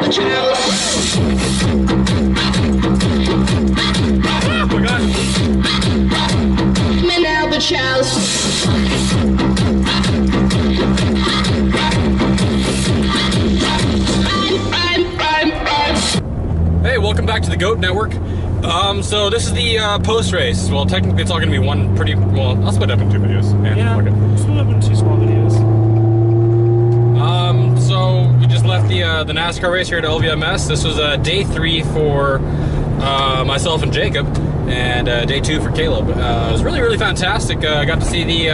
Hey, welcome back to the G.O.A.T Network. So this is the post-race. Well, technically it's all going to be one pretty, well, I'll split it up in two videos. Yeah, split up in two small videos. So we just left the NASCAR race here at LVMS. This was day 3 for myself and Jacob, and day 2 for Caleb. It was really, really fantastic. I got to see the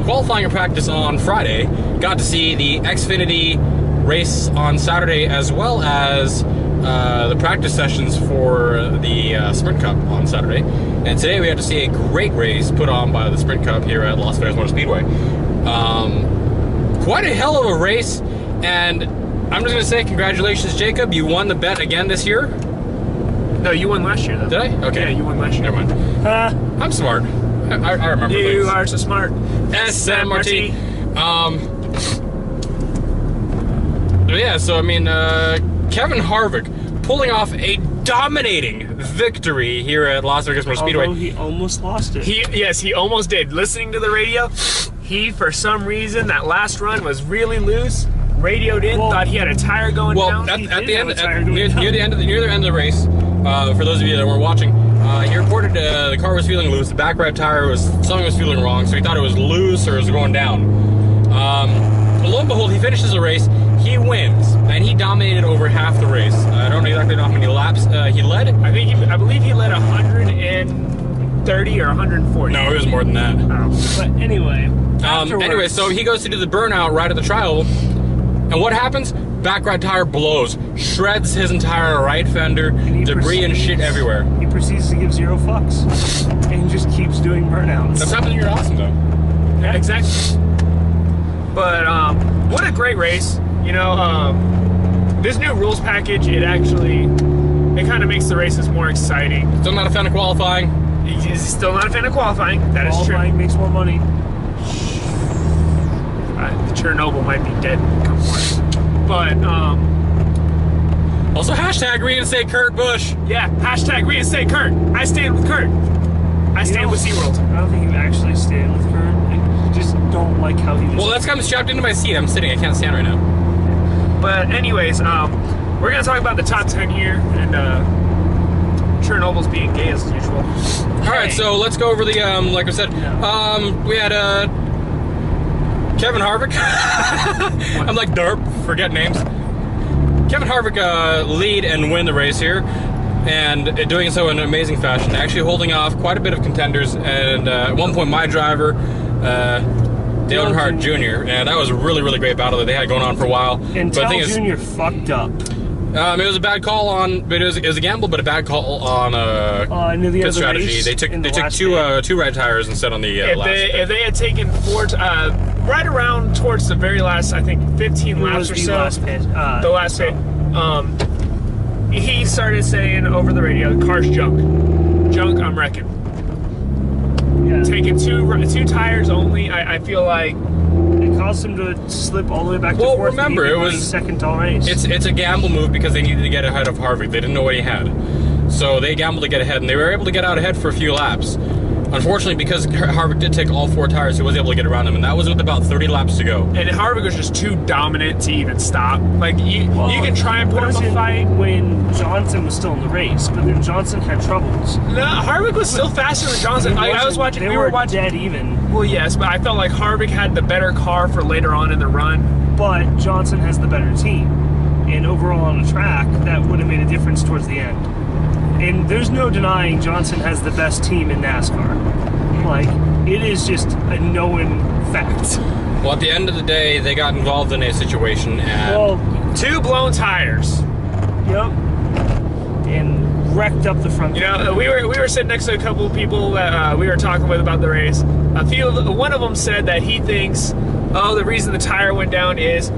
qualifying and practice on Friday. Got to see the Xfinity race on Saturday, as well as the practice sessions for the Sprint Cup on Saturday. And today we had to see a great race put on by the Sprint Cup here at Las Vegas Motor Speedway. Quite a hell of a race, and I'm just going to say congratulations, Jacob. You won the bet again this year. No, you won last year, though. Did I? Okay. Yeah, you won last year. Never mind. I'm smart. I remember You things. are so smart. SMRT. Yeah, so I mean, Kevin Harvick pulling off a dominating victory here at Las Vegas Motor Speedway. Although he almost lost it. Yes, he almost did. Listening to the radio, he, for some reason, that last run was really loose. Radioed in, thought he had a tire going down. Well, at the end, near the end of the race, for those of you that weren't watching, he reported the car was feeling loose. The back right tire something was feeling wrong, so he thought it was loose or it was going down. Lo and behold, he finishes the race. He wins, and he dominated over half the race. I don't exactly know how many laps he led. I believe he led 130 or 140. No, it was more than that. But anyway. Anyway, so he goes to do the burnout right at the tri-oval, and what happens? Back right tire blows, shreds his entire right fender, debris and shit everywhere. He proceeds to give zero fucks, and just keeps doing burnouts. That's happening here awesome, though. Yeah, exactly. But what a great race. You know, this new rules package, it kind of makes the races more exciting. Still not a fan of qualifying. He's still not a fan of qualifying. That is true. Qualifying makes more money. The Chernobyl might be dead come March. But, also, hashtag reinstate Kurt Busch. Yeah, hashtag reinstate Kurt. I stand with Kurt. I stand with SeaWorld. I don't think you actually stand with Kurt. I just don't like how he was. Well, that's kind of strapped into my seat. I'm sitting. I can't stand right now. But anyways, we're going to talk about the top 10 here, and Chernobyl's being gay as usual. All right, so let's go over the, like I said, we had Kevin Harvick. I'm like derp, forget names. Kevin Harvick lead and win the race here, and doing so in an amazing fashion, actually holding off quite a bit of contenders, and at one point my driver, Dale Earnhardt Jr., and that was a really, really great battle that they had going on for a while. And Dale Jr. fucked up. It was a bad call on, but it was a gamble, but a bad call on pit strategy. They took two red tires instead on the last pit. If they had taken right around towards the very last, I think 15 laps or so, the last pit, he started saying over the radio, the car's junk, I'm wrecking. Yeah. Taking two tires only, I feel like it caused him to slip all the way back to fourth. Remember, it was second to race. It's a gamble move because they needed to get ahead of Harvick. They didn't know what he had, so they gambled to get ahead, and they were able to get out ahead for a few laps. Unfortunately, because Harvick did take all 4 tires, he was able to get around him, and that was with about 30 laps to go. And Harvick was just too dominant to even stop. Like, you can try and put him in a fight. When Johnson was still in the race, but then Johnson had troubles. No, Harvick was still faster than Johnson. I was watching. We were watching dead even. Well, yes, but I felt like Harvick had the better car for later on in the run. But Johnson has the better team, and overall on the track, that would have made a difference towards the end. And there's no denying Johnson has the best team in NASCAR. Like, it is just a known fact. Well, at the end of the day, they got involved in a situation, and 2 blown tires. Yep. And wrecked up the front. You know, we were sitting next to a couple of people that we were talking with about the race. One of them said that he thinks, the reason the tire went down is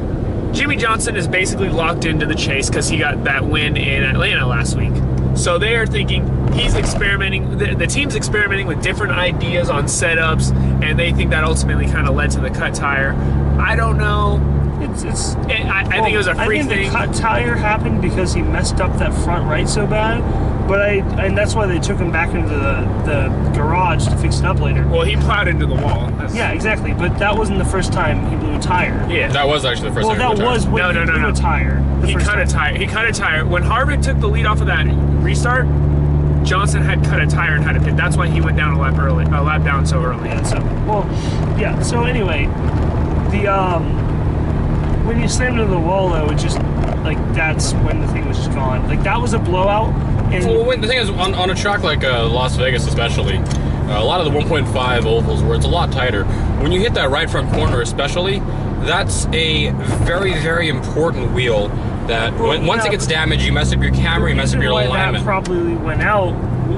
Jimmy Johnson is basically locked into the chase because he got that win in Atlanta last week. So they are thinking he's experimenting. The team's experimenting with different ideas on setups, and they think that ultimately kind of led to the cut tire. I don't know. I think it was a freak thing. The cut tire happened because he messed up that front right so bad, and that's why they took him back into the garage to fix it up later. Well, he plowed into the wall. Yeah, exactly. But that wasn't the first time he blew a tire. Yeah, that was actually the first time. Well, that was when he blew a tire. He cut a tire. He cut a tire when Harvick took the lead off of that restart. Johnson had cut a tire and had to pit. That's why he went down a lap down so early. Yeah. So anyway, when you slammed into the wall, though, it just, like, that's when the thing was just gone. Like, that was a blowout. And well, the thing is, on a track like Las Vegas especially, a lot of the 1.5 ovals where it's a lot tighter, when you hit that right front corner especially, that's a very, very important wheel that once it gets damaged, you mess up your camera, you mess up your alignment. That probably went out,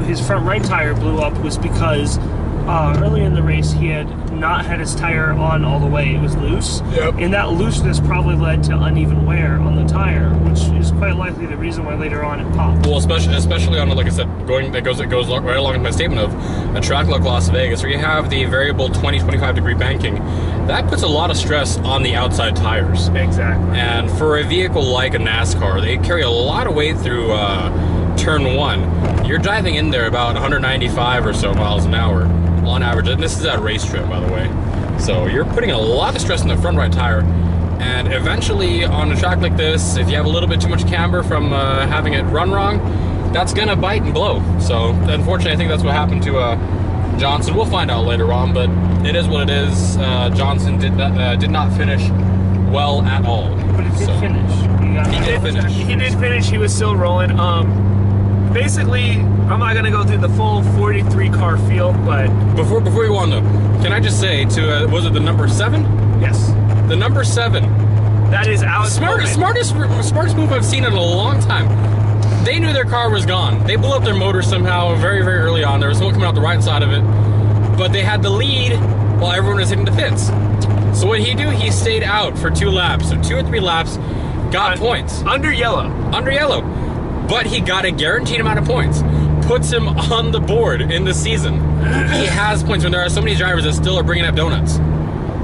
his front right tire blew up, was because early in the race he had not had his tire on all the way. It was loose. Yep. And that looseness probably led to uneven wear on the tire, which is quite likely the reason why later on it popped. Well, especially on, like I said, it goes right along with my statement of a track like Las Vegas, where you have the variable 20-25 degree banking. That puts a lot of stress on the outside tires. Exactly. And for a vehicle like a NASCAR, they carry a lot of weight through turn one. You're driving in there about 195 or so miles an hour on average, and this is at race trim, by the way. So you're putting a lot of stress on the front right tire, and eventually on a track like this, if you have a little bit too much camber from having it run wrong, that's gonna bite and blow. So unfortunately, I think that's what happened to Johnson. We'll find out later on, but it is what it is. Johnson did not finish well at all. But it did finish. He did finish. He was still rolling. Basically, I'm not gonna go through the full 43 car field, but before you go on though, can I just say was it the number 7? Yes, the number 7. That is Alex. Smartest move I've seen in a long time. They knew their car was gone. They blew up their motor somehow very, very early on. There was smoke coming out the right side of it, but they had the lead while everyone was hitting the pits. So what did he do? He stayed out for 2 laps, so 2 or 3 laps, got points under yellow. But he got a guaranteed amount of points. Puts him on the board in the season. He has points when there are so many drivers that still are bringing up donuts.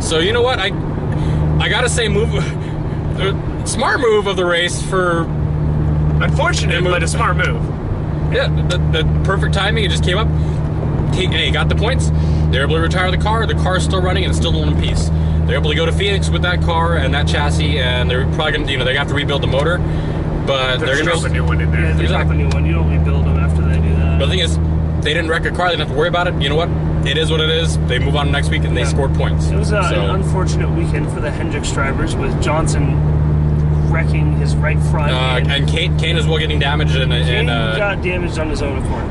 So you know what? I gotta say, smart move of the race for... Unfortunate, but a smart move. Yeah, the perfect timing. It just came up. He got the points. They're able to retire the car. The car's still running and it's still in one piece. They're able to go to Phoenix with that car and that chassis, and they're probably gonna, they're gonna have to rebuild the motor. But they're gonna drop a new one in there. Yeah, they drop a new one. You don't rebuild them after they do that. But the thing is, they didn't wreck a car. They didn't have to worry about it. You know what? It is what it is. They move on next week and they scored points. It was an unfortunate weekend for the Hendricks drivers, with Johnson wrecking his right front. And Kane as well getting damaged. Kane got damaged on his own accord.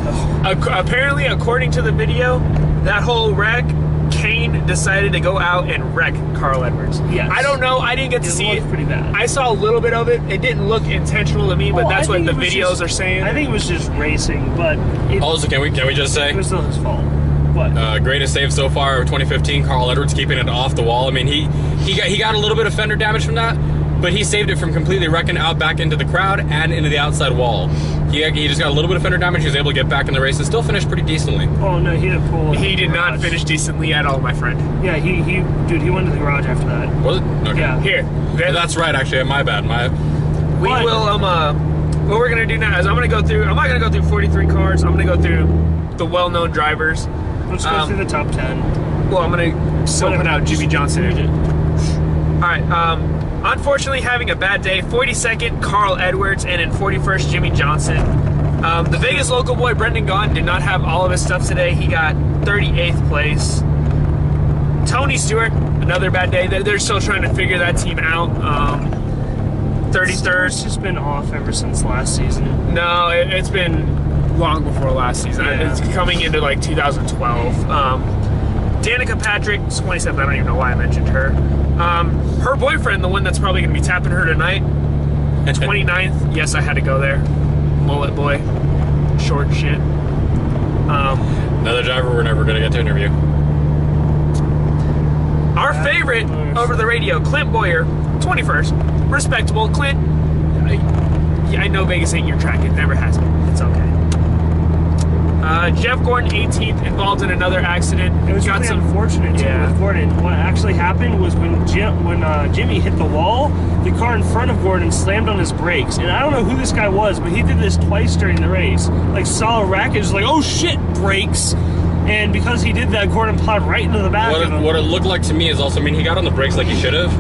Apparently, according to the video, that whole wreck, Kane decided to go out and wreck Carl Edwards. Yes. I don't know. I didn't get to see it. Pretty bad. I saw a little bit of it. It didn't look intentional to me, but that's what the videos are saying. I think it was just racing, but... Also, can we just say... It was still his fault. What? Greatest save so far of 2015, Carl Edwards keeping it off the wall. I mean, he got a little bit of fender damage from that, but he saved it from completely wrecking out back into the crowd and into the outside wall. He just got a little bit of fender damage. He was able to get back in the race and still finished pretty decently. Oh no, he had a pull. He did not finish decently at all, my friend. Yeah, he went to the garage after that. Was it? Okay. Yeah. Here. That's right. Actually, my bad. We will. What we're gonna do now is I'm not gonna go through 43 cars. I'm gonna go through the well-known drivers. Let's go through the top 10. Well, I'm gonna still put out Jimmy Johnson. All right. Unfortunately, having a bad day. 42nd, Carl Edwards, and in 41st, Jimmy Johnson. The Vegas local boy, Brendan Gaughan, did not have all of his stuff today. He got 38th place. Tony Stewart, another bad day. They're still trying to figure that team out. 33rd. It's just been off ever since last season. No, it's been long before last season. Yeah. It's coming into like 2012. Danica Patrick, 27th. I don't even know why I mentioned her. Her boyfriend, the one that's probably going to be tapping her tonight, 29th. Yes, I had to go there. Mullet boy. Short shit. Another driver we're never going to get to interview. Our favorite over the radio, Clint Boyer, 21st. Respectable. Clint, I know Vegas ain't your track. It never has been. It's okay. Jeff Gordon, 18th, involved in another accident. It was really unfortunate too with Gordon. What actually happened was when Jimmy hit the wall, the car in front of Gordon slammed on his brakes. And I don't know who this guy was, but he did this twice during the race. Like, saw a wreckage, like, oh shit, brakes. And because he did that, Gordon plowed right into the back of him. What it looked like to me is also, I mean, he got on the brakes like he should have,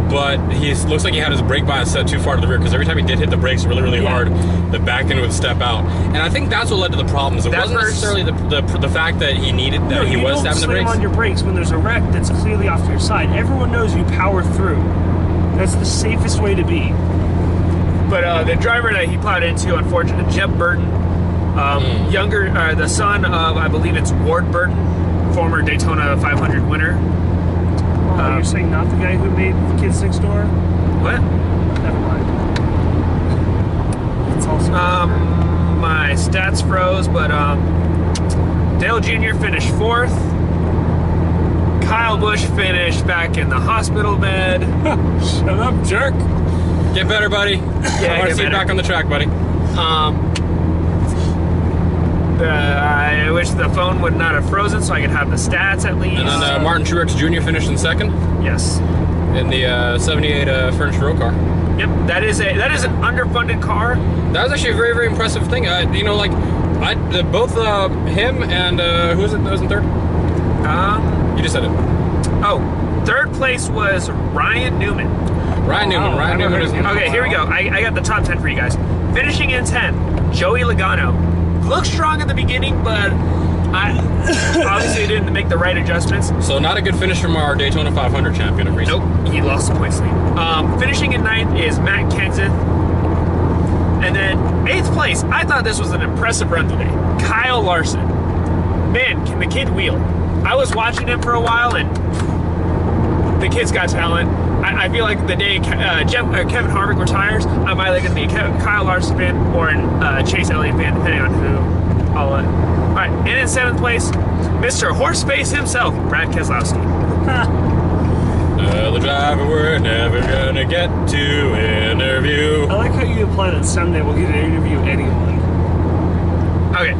but he looks like he had his brake bias set too far to the rear, because every time he did hit the brakes really, really hard, the back end would step out. And I think that's what led to the problems. It wasn't necessarily the fact that he needed, that he was tapping the brakes. You don't slam on your brakes when there's a wreck that's clearly off to your side. Everyone knows you power through. That's the safest way to be. But the driver that he plowed into, unfortunately, Jeff Burton, the son of, I believe it's Ward Burton, former Daytona 500 winner. You're saying not the guy who made the Kids Next Door? What? Never mind. It's also my stats froze, but Dale Jr. finished 4th. Kyle Busch finished back in the hospital bed. Shut up, jerk. Get better, buddy. Yeah, I want to see you back on the track, buddy. I wish the phone would not have frozen so I could have the stats at least. And then Martin Truex Jr. finished in 2nd. Yes. In the 78 Furnish Row car. Yep, that is an underfunded car. That was actually a very, very impressive thing. You know, like, both him and who was it that was in 3rd? You just said it. Oh, 3rd place was Ryan Newman. Ryan Newman is... Okay, here we go. I got the top 10 for you guys. Finishing in 10th, Joey Logano. Looked strong at the beginning, but obviously didn't make the right adjustments. So not a good finish from our Daytona 500 champion of recent. Nope, he lost the points lead. Finishing in 9th is Matt Kenseth. And then 8th place, I thought this was an impressive run today. Kyle Larson. Man, can the kid wheel? I was watching him for a while, and the kid's got talent. I feel like the day Kevin Harvick retires, I'm either going to be a Kyle Larson fan or a Chase Elliott fan, depending on who I'll let. All right, and in 7th place, Mr. Horseface himself, Brad Keselowski. The driver we're never going to get to interview. I like how you imply that someday we'll get to interview anyone. Okay.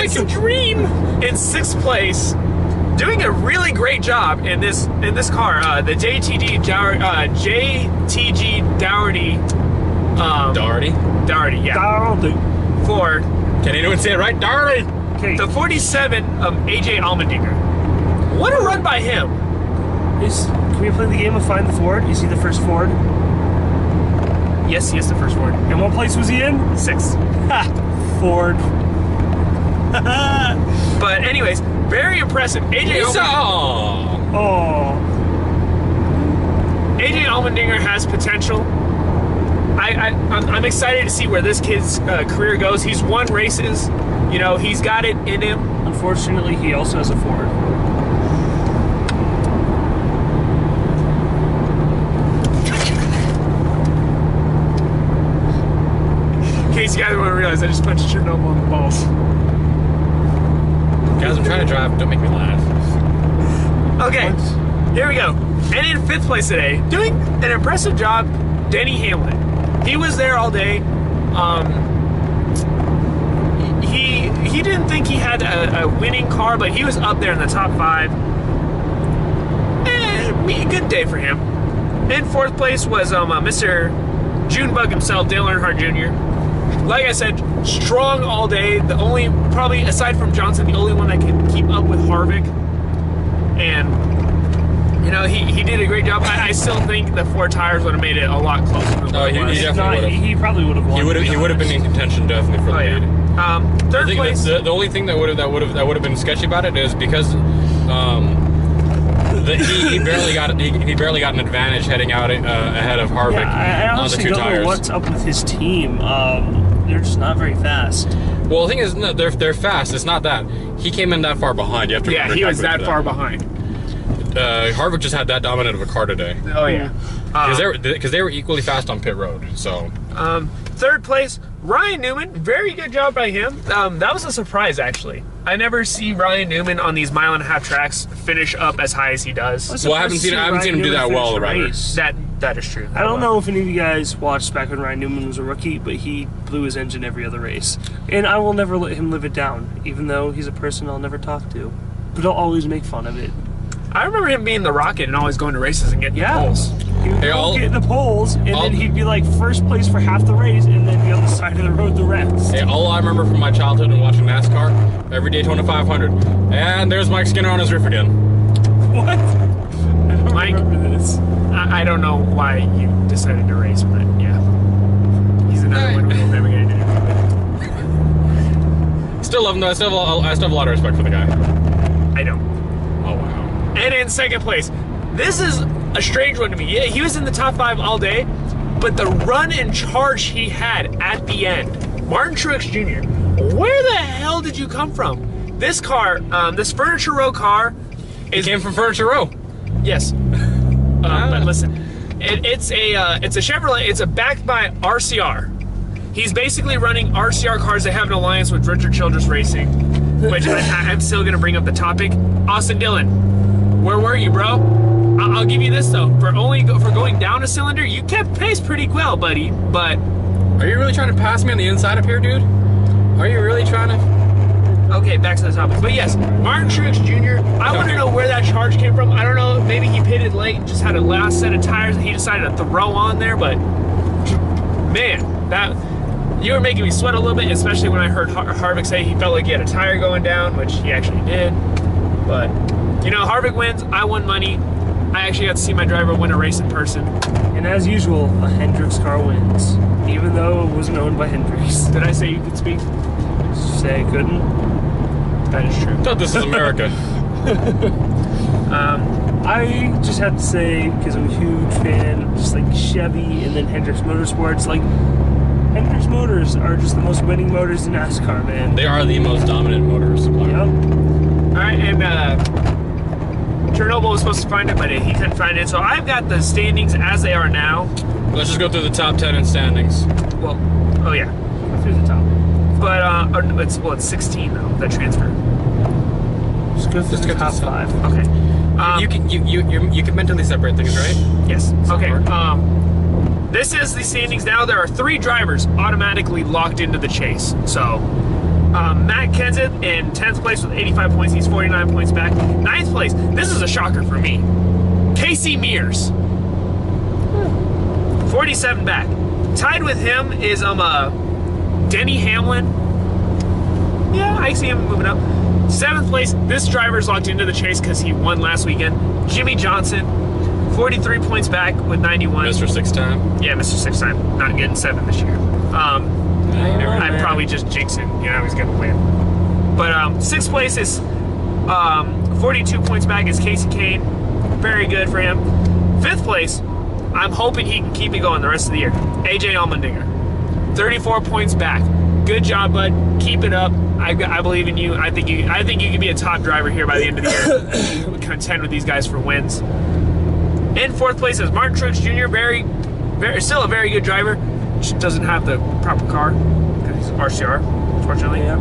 It's a dream. In 6th place, doing a really great job in this car, the JTG Doherty. Doherty, yeah. Doherty. Ford. Can anyone say it right? Doherty. Okay. The 47 of AJ Allmendinger. What a run by him. Can we play the game of Find the Ford? Is he the first Ford? Yes, he is the first Ford. And what place was he in? 6th. Ha! Ford. But anyways, very impressive. AJ Allmendinger has potential. I'm excited to see where this kid's career goes. He's won races. You know, he's got it in him. Unfortunately, he also has a Ford. In case you guys want to realize, I just punched Chernobyl on the balls. Guys, I'm trying to drive. Don't make me laugh. Okay, here we go. And in 5th place today, doing an impressive job, Denny Hamlin. He was there all day. He didn't think he had a winning car, but he was up there in the top 5. Good day for him. In 4th place was Mr. Junebug himself, Dale Earnhardt Jr. Like I said, strong all day. The only, probably aside from Johnson, the only one that can keep up with Harvick. And you know, he did a great job. I still think the 4 tires would have made it a lot closer than what it was. He definitely would have. He probably would have won. He would have been in contention definitely for the lead. Yeah. 3rd place. The only thing that would have been sketchy about it is because he barely got an advantage heading out ahead of Harvick I on the 2 don't tires. know what's up with his team. They're just not very fast. Well, the thing is, no, they're fast. It's not that he came in that far behind. You have to remember he was that far behind. Harvick just had that dominant of a car today. Oh yeah, because they were equally fast on pit road. So 3rd place, Ryan Newman. Very good job by him. That was a surprise actually. I never see Ryan Newman on these mile-and-a-half tracks finish up as high as he does. Well, I haven't seen him do that well, rather. That is true. I don't know if any of you guys watched back when Ryan Newman was a rookie, but he blew his engine every other race. And I will never let him live it down, even though he's a person I'll never talk to. But I'll always make fun of it. I remember him being the Rocket and always going to races and getting the poles. He would get the poles, and then he'd be like first place for half the race, and then be on the side of the road the rest. Hey, all I remember from my childhood and watching NASCAR, every Daytona 500. And there's Mike Skinner on his roof again. What? I don't remember this. I don't know why you decided to race, but yeah. He's another one we'll never get into. Still love him though. I still have a lot of respect for the guy. I don't. Oh, wow. And in second place, this is a strange one to me. Yeah, he was in the top 5 all day, but the run and charge he had at the end. Martin Truex Jr., where the hell did you come from? This car, this Furniture Row car He came from Furniture Row. Yes. But listen, it's a Chevrolet. It's backed by RCR. He's basically running RCR cars that have an alliance with Richard Childress Racing, which I'm still gonna bring up the topic. Austin Dillon, where were you, bro? I'll give you this though. For going down a cylinder, you kept pace pretty well, buddy. But are you really trying to pass me on the inside up here, dude? Are you really trying to? Okay, back to the topic. But yes, Martin Truex Jr., I want to know where that charge came from. I don't know, maybe he pitted late and just had a last set of tires that he decided to throw on there, but man, you were making me sweat a little bit, especially when I heard Harvick say he felt like he had a tire going down, which he actually did. But, you know, Harvick wins, I won money. I actually got to see my driver win a race in person. And as usual, a Hendricks car wins, even though it wasn't owned by Hendricks. Did I say you could speak? Say I couldn't. That is true. Thought this is America. I just have to say, because I'm a huge fan of just like Chevy and then Hendricks Motorsports, like Hendricks Motors are just the most winning motors in NASCAR, man. They are the most dominant motor supplier. Yep. Alright, and Chernobyl was supposed to find it, but he couldn't find it. So I've got the standings as they are now. Let's just go through the top 10 in standings. Well, oh yeah. Through the top. But it's 16 though, that transfer. Just go through the top 5. Okay. You can mentally separate things, right? Yes. Okay. This is the standings now. There are 3 drivers automatically locked into the chase. So Matt Kenseth in 10th place with 85 points. He's 49 points back. 9th place. This is a shocker for me. Casey Mears, 47 back. Tied with him is Denny Hamlin. Yeah, I see him moving up. 7th place, this driver's locked into the chase because he won last weekend. Jimmy Johnson, 43 points back with 91. Mr. 6-time. Yeah, Mr. 6-time. Not getting 7 this year. I'm probably just jinxing. You know, he's going to win. But 6th place is 42 points back is Casey Kane. Very good for him. 5th place, I'm hoping he can keep it going the rest of the year. AJ Allmendinger. 34 points back. Good job, bud. Keep it up. I believe in you. I think you can be a top driver here by the end of the year. Contend with these guys for wins. In 4th place is Martin Truex Jr. Still a very good driver. Just doesn't have the proper car because he's RCR, unfortunately. Yeah.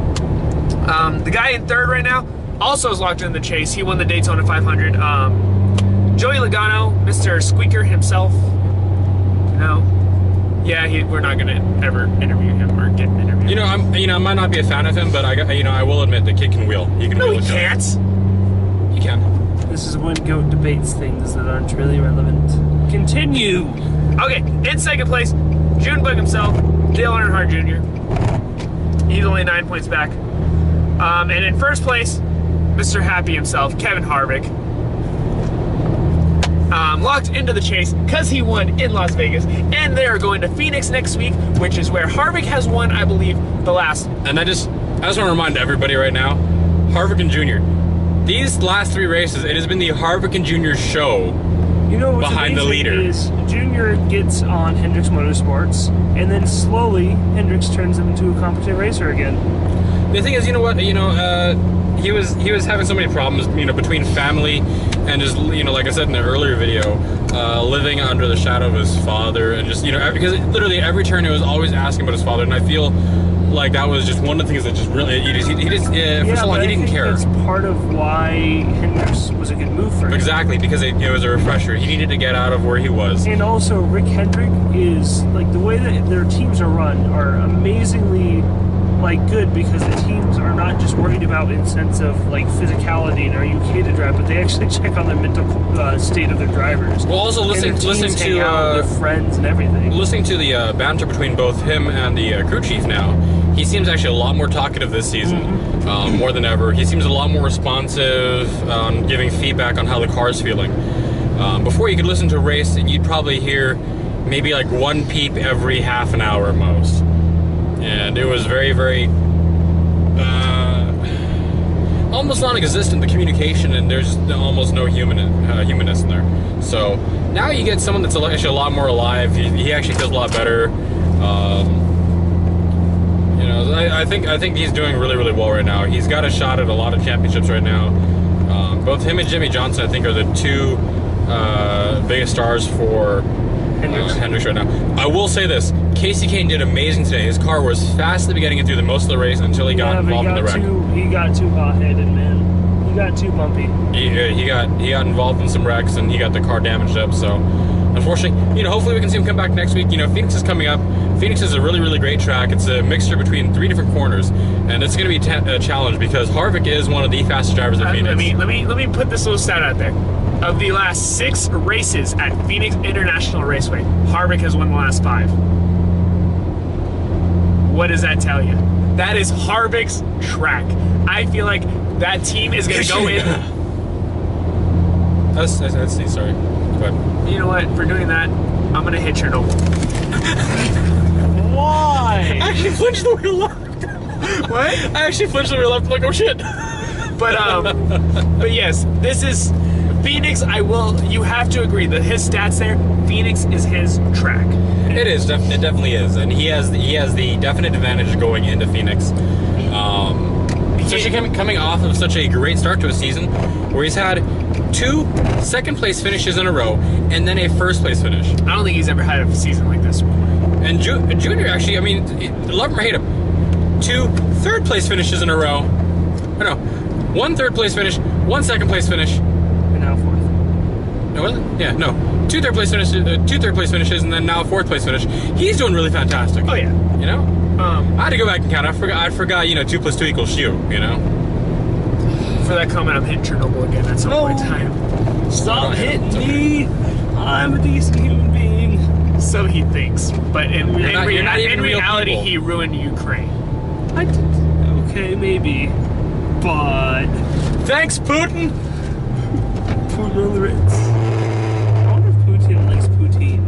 The guy in 3rd right now also is locked in the chase. He won the Daytona 500. Joey Logano, Mr. Squeaker himself. No. Yeah, we're not gonna ever interview him or get an interview. I might not be a fan of him, but I will admit the kid can wheel. He can No, wheel. he can't. He can. This is when GOAT debates things that aren't really relevant. Continue. Okay, in 2nd place, Junebug himself, Dale Earnhardt Jr. He's only 9 points back. And in 1st place, Mr. Happy himself, Kevin Harvick. Locked into the chase because he won in Las Vegas, and they are going to Phoenix next week, which is where Harvick has won, I believe, the last. And I just want to remind everybody right now, Harvick and Jr. These last 3 races, it has been the Harvick and Jr. show. You know what's behind the leader is Junior gets on Hendricks Motorsports, and then slowly Hendricks turns him into a competent racer again. The thing is, you know what? He was having so many problems, between family and just, like I said in the earlier video, living under the shadow of his father, and just, because literally every turn he was always asking about his father, and I feel like that was just one of the things that just really he just for so long he didn't care. That's part of why Hendricks was a good move for him. Exactly, because it was a refresher. He needed to get out of where he was. And also, Rick Hendrick is like the way that their teams are run are amazingly like good because the teams are not just worried about in sense of like physicality and are you okay to drive, but they actually check on the mental state of their drivers. Well, also listening to their friends and everything. Listening to the banter between both him and the crew chief now, he seems actually a lot more talkative this season, more than ever. He seems a lot more responsive, giving feedback on how the car's feeling. Before you could listen to a race and you'd probably hear maybe like one peep every half an hour at most. And it was very, very, almost non-existent, the communication, and there's almost no humanness in there. So now you get someone that's actually a lot more alive. He actually feels a lot better. You know, I think he's doing really, really well right now. He's got a shot at a lot of championships right now. Both him and Jimmie Johnson, I think, are the two biggest stars for Hendricks right now. I will say this. Casey Kane did amazing today. His car was fast at the beginning and through the most of the race until he got involved in the wreck. He got too hot-headed, man. He got too bumpy. He got involved in some wrecks and he got the car damaged up. So, unfortunately, you know, hopefully we can see him come back next week. You know, Phoenix is coming up. Phoenix is a really, really great track. It's a mixture between 3 different corners, and it's going to be a challenge because Harvick is one of the fastest drivers at Phoenix. Let me put this little stat out there. Of the last 6 races at Phoenix International Raceway, Harvick has won the last 5. What does that tell you? That is Harvick's track. I feel like that team is going to go in. That's sorry. Go ahead. You know what? For doing that, I'm going to hit Chernobyl. Why? I actually flinched the wheel left. What? I actually flinched the wheel left. I'm like, oh shit. But yes, this is Phoenix. You have to agree that his stats there, Phoenix is his track. It is. It definitely is, and he has the definite advantage going into Phoenix. Especially coming off of such a great start to a season, where he's had 2 second-place finishes in a row, and then a first-place finish. I don't think he's ever had a season like this. And Junior actually, I mean, love him or hate him, 2 third-place finishes in a row. I know, 1 third-place finish, 1 second-place finish. And now 4th. No, was it? Yeah, no. 2 third-place finishes, and then now a 4th-place finish. He's doing really fantastic. Oh yeah. You know? I had to go back and count. I forgot. You know, 2 + 2 = you. You know. For that comment, I'm hitting Chernobyl again at some point in time. Stop hitting me. I'm a decent human being. So he thinks, but in reality, people. he ruined Ukraine. Okay, maybe, but Thanks, Putin. Putin on the Ritz. I wonder if Putin likes poutine.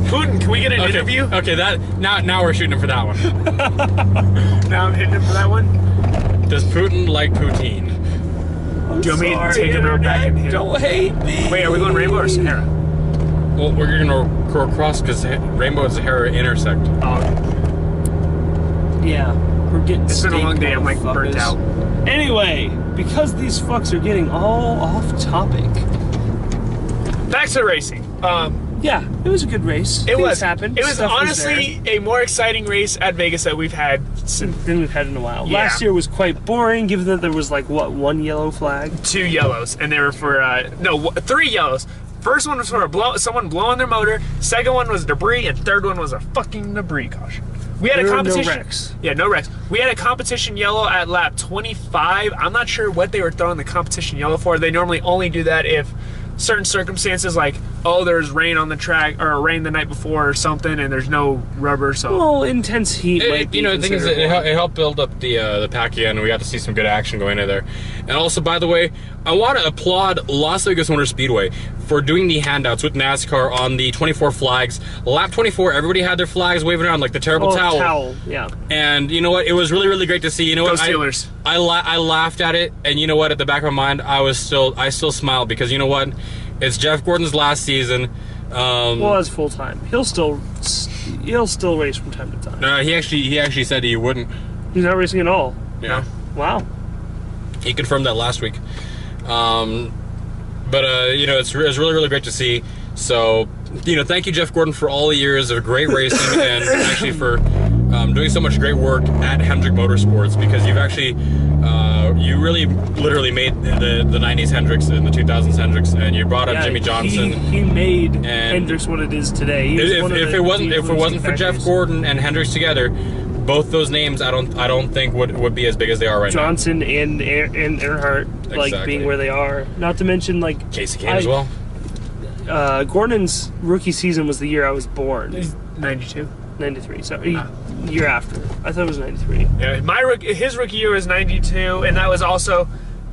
Putin, can we get an interview? Okay, now we're shooting him for that one. Now I'm hitting him for that one. Does Putin like poutine? Do you want me to take the road back and hit him? Don't hate me. Wait, are we going Rainbow or Sahara? Well, we're gonna go across because Rainbow and Sahara intersect. Oh, Yeah, we're getting. it's been a long day. I'm like burnt out. Anyway, because these fucks are getting all off topic. Back to racing. Yeah, it was a good race. It was. Happened. It was Stuff honestly a more exciting race at Vegas that we've had than we've had in a while. Yeah. Last year was quite boring, given that there was like what 1 yellow flag. 2 yellows, and they were for 3 yellows. First one was for someone blowing their motor. Second one was debris, and third one was a fucking debris caution. We had a competition. No wrecks. Yeah, no wrecks. We had a competition yellow at lap 25. I'm not sure what they were throwing the competition yellow for. They normally only do that if certain circumstances, like, oh, there's rain on the track, or rain the night before or something, and there's no rubber, so... Well, intense heat might be You know, the thing is, it helped build up the pack again, and we got to see some good action going in there. And also, by the way, I want to applaud Las Vegas Motor Speedway for doing the handouts with NASCAR on the 24 flags. Lap 24, everybody had their flags waving around like the terrible towel. Yeah. And you know what? It was really, really great to see. You know Go what? Steelers. I laughed at it, and you know what? At the back of my mind, I still smiled because you know what? It's Jeff Gordon's last season. Well, as full time, he'll still race from time to time. No, he actually said he wouldn't. He's not racing at all. Yeah. Wow. He confirmed that last week. But you know, it's really, really great to see. So, you know, thank you, Jeff Gordon, for all the years of great racing and actually for doing so much great work at Hendrick Motorsports, because you've actually, you really literally made the 90s Hendricks and the 2000s Hendricks, and you brought up Jimmy Johnson. He made Hendricks what it is today. If it wasn't for Jeff Gordon and Hendricks together, both those names I don't think would be as big as they are right Johnson now. Johnson and Earnhardt like being where they are. Not to mention like Casey Kane as well. Gordon's rookie season was the year I was born. 92. 93. So year after. I thought it was 93. Yeah, his rookie year was 92, and that was also.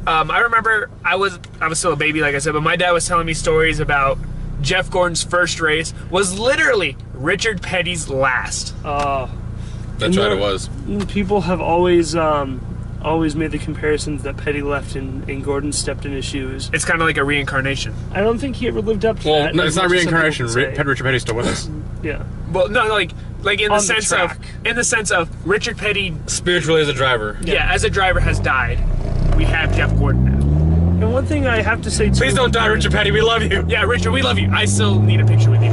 I remember I was still a baby, like I said, but my dad was telling me stories about Jeff Gordon's first race was literally Richard Petty's last. That's right, it was. People have always made the comparisons that Petty left and Gordon stepped in his shoes. It's kind of like a reincarnation. I don't think he ever lived up to that. Well, no, it's not reincarnation. Richard Petty's still with us. Yeah. Well, no, like in the sense of Richard Petty spiritually as a driver. Yeah, as a driver has died. We have Jeff Gordon now. And one thing I have to say too. Please don't die, Richard Petty. We love you. Yeah, Richard, we love you. I still need a picture with you.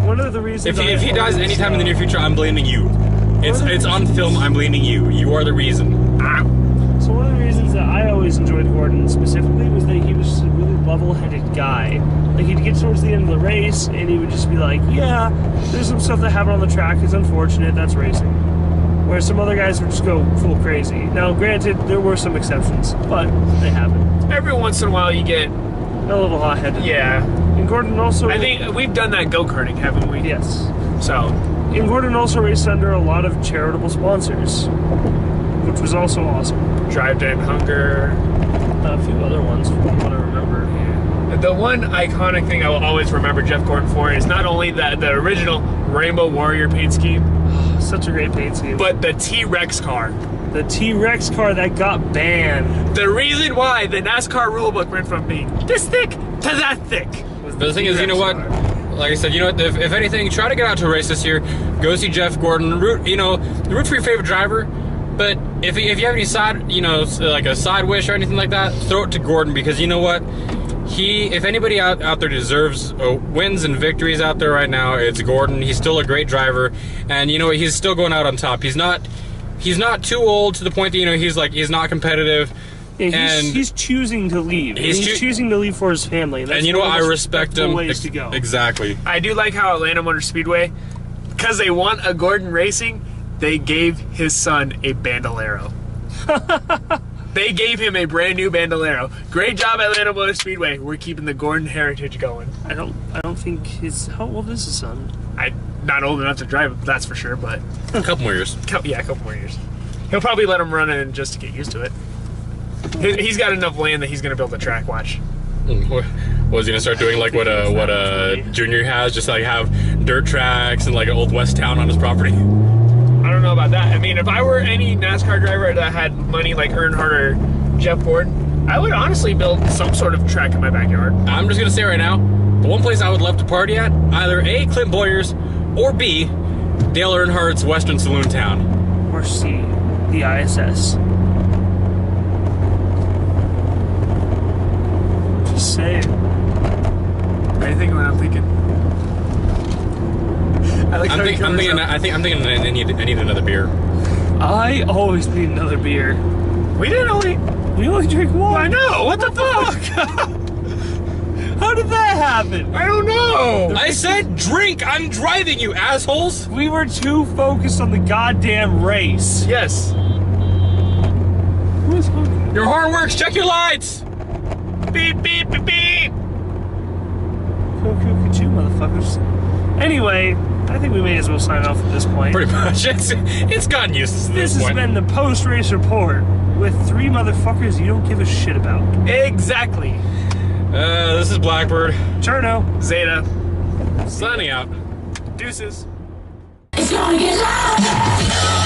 One of the reasons if he dies anytime in the near future, I'm blaming you. It's on film. I'm blaming you. You are the reason. So one of the reasons that I always enjoyed Gordon specifically was that he was a really level-headed guy. Like, he'd get towards the end of the race, and he would just be like, yeah, there's some stuff that happened on the track. It's unfortunate. That's racing. Whereas some other guys would just go full crazy. Now, granted, there were some exceptions, but they happen. Every once in a while, you get a little hot-headed. Yeah. And Gordon also... I think we've done that go-karting, haven't we? Yes. So... And Gordon also raced under a lot of charitable sponsors, which was also awesome. Drive Dead Hunger. A few other ones from what I remember. Yeah. The one iconic thing I will always remember Jeff Gordon for is not only the original Rainbow Warrior paint scheme. Such a great paint scheme. But the T-Rex car. The T-Rex car that got banned. The reason why the NASCAR rulebook went from being this thick to that thick. The thing is, you know what? Like I said, you know what? If anything, try to get out to a race this year. Go see Jeff Gordon. Root for your favorite driver. But if you have any side, like a side wish or anything like that, throw it to Gordon, because you know what? If anybody out there deserves wins and victories out there right now, it's Gordon. He's still a great driver, and you know what? He's still going out on top. He's not too old to the point that he's not competitive. Yeah, he's choosing to leave. He's choosing to leave for his family. That's and you know what? I respect him. Ways to go. Exactly. I do like how Atlanta Motor Speedway, because they want a Gordon Racing, they gave his son a Bandolero. They gave him a brand new Bandolero. Great job, Atlanta Motor Speedway. We're keeping the Gordon heritage going. I don't think how old is his son? Not old enough to drive it, that's for sure, but a couple more years. Yeah, a couple more years. He'll probably let him run in just to get used to it. He's got enough land that he's gonna build a track. Watch. Was he gonna start doing like what Junior has, just like have dirt tracks and like an old West town on his property? I don't know about that. I mean, if I were any NASCAR driver that had money like Earnhardt or Jeff Gordon, I would honestly build some sort of track in my backyard. I'm just gonna say right now, the one place I would love to party at, either A, Clint Boyer's, or B, Dale Earnhardt's Western Saloon Town. Or C, the ISS. Just say it. What do you think when I'm thinking? I'm thinking I need another beer. I always need another beer. We only drink one. I know. What the fuck? How did that happen? I don't know. I said drink. I'm driving, you assholes. We were too focused on the goddamn race. Yes. Who is hungry? Your horn works. Check your lights. Beep, beep, beep, beep. Cuckoo, motherfuckers. Anyway, I think we may as well sign off at this point. Pretty much. It's gotten useless at this point. This has been the post-race report with three motherfuckers you don't give a shit about. Exactly. This is Blackbird. Cherno. Zeta. Signing out. Deuces. It's gonna get loud.